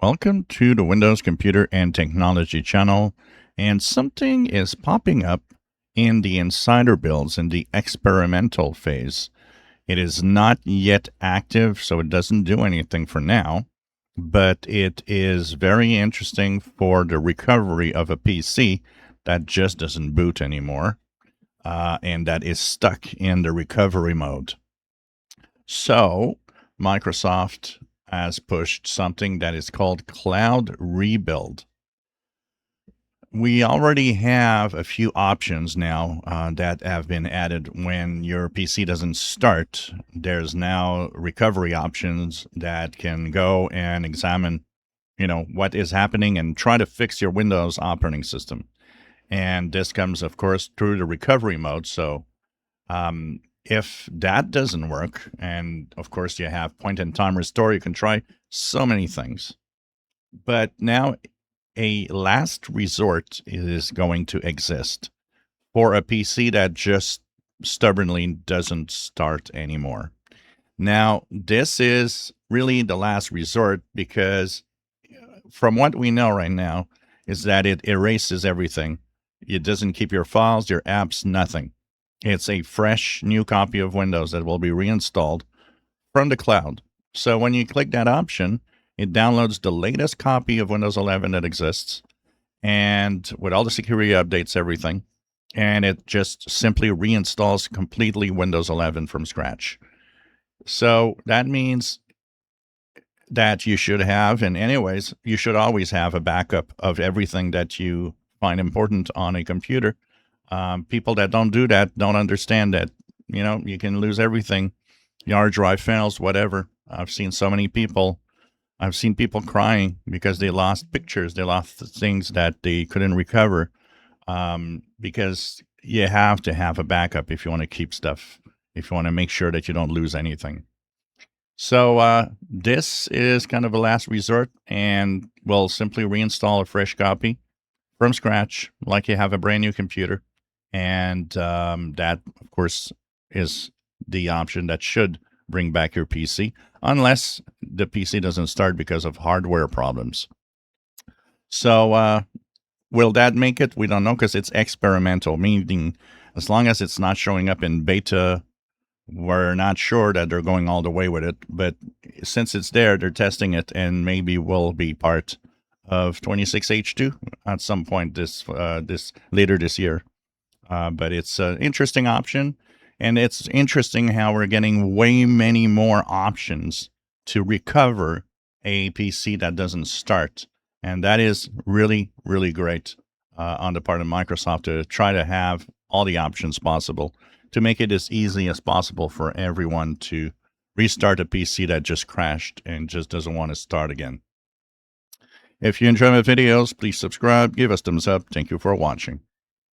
Welcome to the Windows Computer and Technology channel. And something is popping up in the insider builds in the experimental phase. It is not yet active, so it doesn't do anything for now, but it is very interesting for the recovery of a PC that just doesn't boot anymore and that is stuck in the recovery mode. So, Microsoft has pushed something that is called Cloud Rebuild. We already have a few options now that have been added when your PC doesn't start. There's now recovery options that can go and examine, what is happening and try to fix your Windows operating system. And this comes, of course, through the recovery mode. So if that doesn't work, and of course you have point-in-time restore, you can try so many things. But now a last resort is going to exist for a PC that just stubbornly doesn't start anymore. Now, this is really the last resort because from what we know right now is that it erases everything. It doesn't keep your files, your apps, nothing. It's a fresh new copy of Windows that will be reinstalled from the cloud. So when you click that option, it downloads the latest copy of Windows 11 that exists, and with all the security updates, everything, and it just simply reinstalls completely Windows 11 from scratch. So that means that you should have, and anyways, you should always have a backup of everything that you find important on a computer. People that don't do that don't understand that, you can lose everything. Your hard drive fails, whatever. I've seen people crying because they lost pictures. They lost things that they couldn't recover because you have to have a backup if you want to keep stuff, if you want to make sure that you don't lose anything. So this is kind of a last resort, and we'll simply reinstall a fresh copy from scratch like you have a brand new computer. And that, of course, is the option that should bring back your PC, unless the PC doesn't start because of hardware problems. So will that make it? We don't know because it's experimental, meaning as long as it's not showing up in beta, we're not sure that they're going all the way with it. But since it's there, they're testing it, and maybe will be part of 26H2 at some point this later this year. But it's an interesting option, and it's interesting how we're getting way many more options to recover a PC that doesn't start. And that is really, really great on the part of Microsoft to try to have all the options possible to make it as easy as possible for everyone to restart a PC that just crashed and just doesn't want to start again. If you enjoy my videos, please subscribe, give us thumbs up. Thank you for watching.